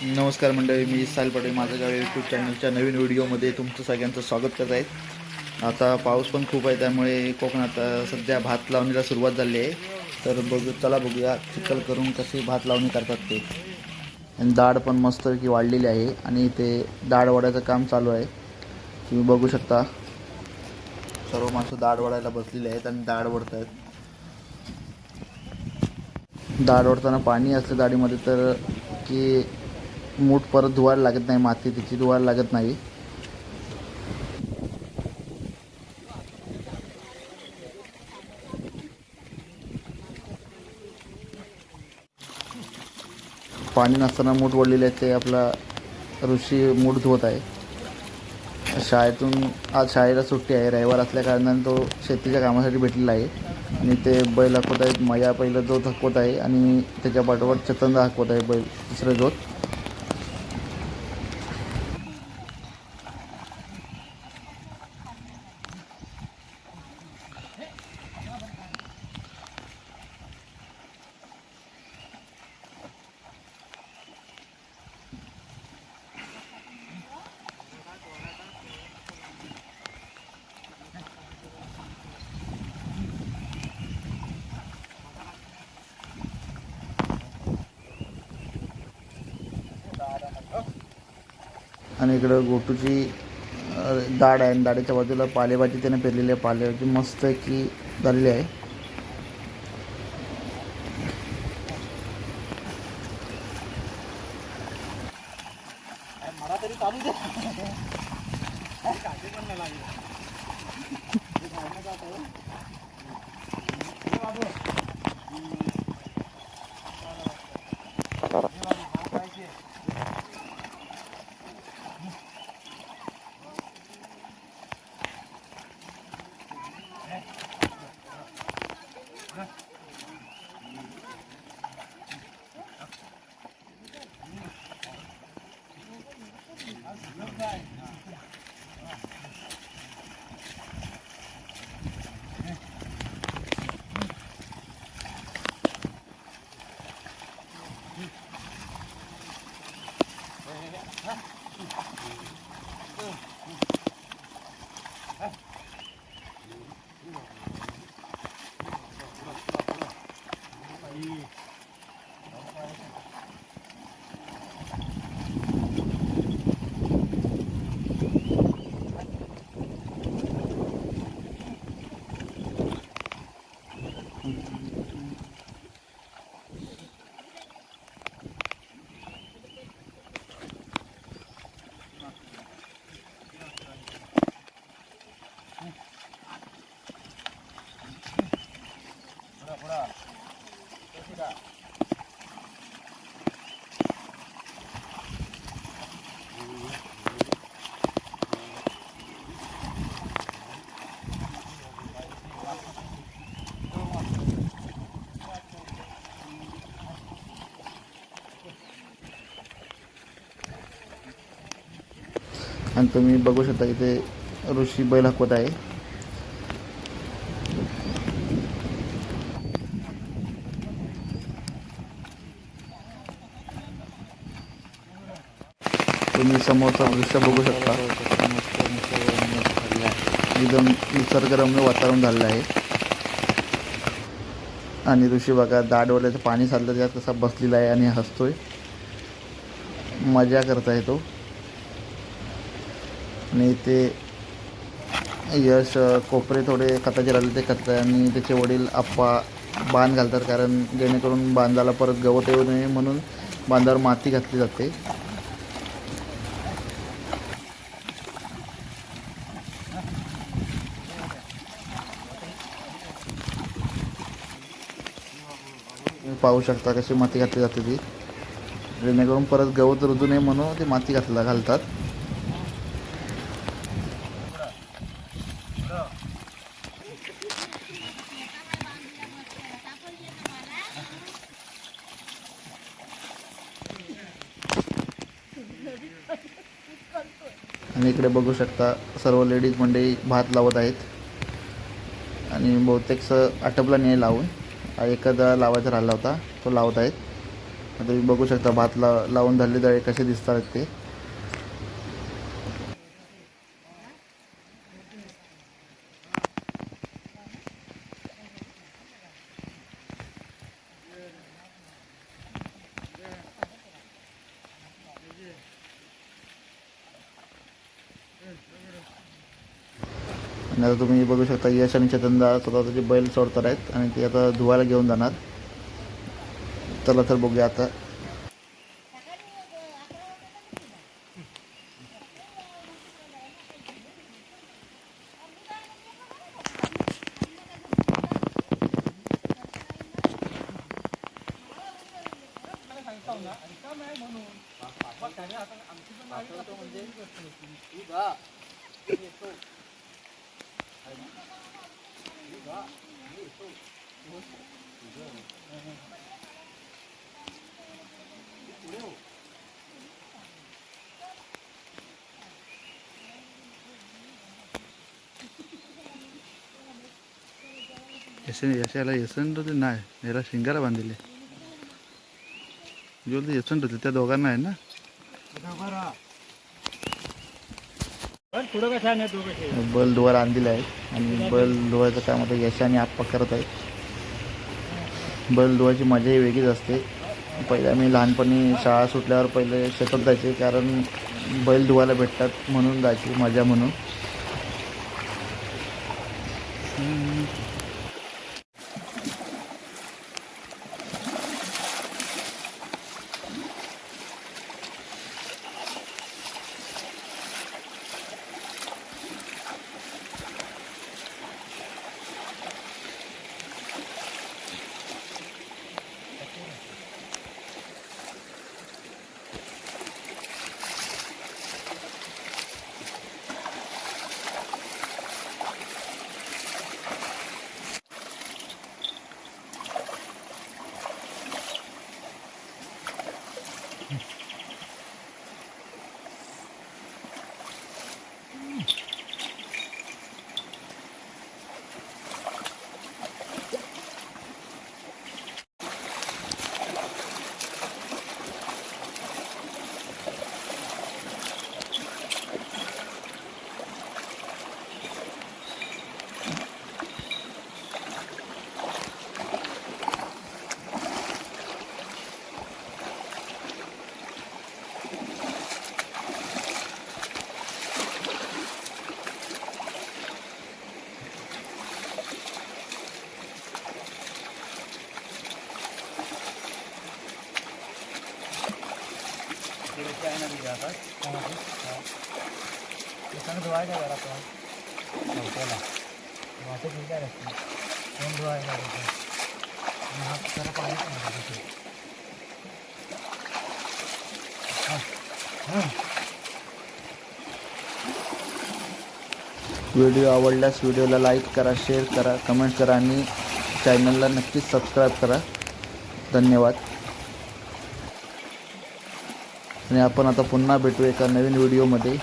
नमस्कार मंडळी, मी साहिल पाटील. माझं गाव यूट्यूब चॅनलच्या नवीन व्हिडिओमध्ये तुमचं सगळ्यांचं स्वागत करत आहे. आता पाऊस पण खूप आहे, त्यामुळे कोकणात सध्या भात लावणीला सुरुवात झाली आहे. तर चला बघूया चिखल करून कशी भात लावणी करतात ते. आणि डाळ पण मस्तपैकी वाढलेली आहे आणि ते डाळ वडायचं काम चालू आहे. तुम्ही बघू शकता सर्व माणसं डाळ वडायला बसलेली आहेत आणि डाळ वडत आहेत. डाळ ओढताना पाणी असलं डाळीमध्ये तर की मूठ परत धुवायला लागत नाही, माती तिची धुवायला लागत नाही. पाणी नसताना मूठ ओढलेले आहे ते आपला ऋषी मूठ धुवत आहे. शाळेतून आज शाळेला सुट्टी आहे, रविवार असल्या कारणाने तो शेतीच्या कामासाठी भेटलेला आहे. आणि ते बैल हाकवत आहेत. मया पहिलं जोत हाकवत आहे आणि त्याच्या पाठोपाठ चतंदा हाकवत आहे बैल दुसरं जोत. आणि इकडं गोटूची दाढ आहे आणि दाढीच्या बाजूला पालेभाजी त्याने पेरलेली आहे. पालेभाजी मस्त की झालेली आहे. आणि तुम्ही बघू शकता इथे ऋषी बैल हाकवत आहे. तुम्ही समोरचं दृश्य बघू शकता. एकदम निसर्गरम्य वातावरण झालेलं आहे. आणि ऋषी बघा दाढ ओढल्याचं पाणी साधलं त्यात कसा बसलेला आहे आणि हसतोय, मजा करत आहे तो. आणि ते यश कोपरे थोडे खताचे राहिले ते खत आणि त्याचे वडील आप्पा बांध घालतात, कारण जेणेकरून बांधाला परत गवत येऊ नये म्हणून बांधावर माती घातली जाते. पाहू शकता कशी माती घातली जाते ती, जेणेकरून परत गवत रुजू नये म्हणून ती माती घालतात. आणि इकडे बघू शकता सर्व लेडीज मंडळी भात लावत आहेत. आणि बहुतेक आटपला नाही लावून, एखादा लावायचा राहिला होता तो लावत आहेत. आता तुम्ही बघू शकता भात लावून झालेले तळे कसे दिसतात ते. आणि आता तुम्ही बघू शकता यश आणि चेतनदा स्वतःचे बैल सोडतात आहेत आणि ते आता धुवायला घेऊन जाणार. चला तर बघूया आता. यशाला यशवंत होते नाही, याला शिंगाला बांधलेले बोलते यशवंत होते, त्या दोघांना आहे ना. बैल धुवायला आणलेला आहे आणि बैल धुवायचं काम आता यश आणि आप्पा करत आहेत. बैल धुवायची मजा ही वेगळीच असते. पहिले आम्ही लहानपणी शाळा सुटल्यावर पहिले शेतात जायचे, कारण बैल धुवायला भेटतात म्हणून जायची मजा म्हणून. व्हिडिओ आवडल्यास व्हिडिओला लाईक करा, शेअर करा, कमेंट करा आणि चॅनलला नक्कीच सबस्क्राईब करा. धन्यवाद. आणि आपण आता पुन्हा भेटू एका नवीन व्हिडिओमध्ये.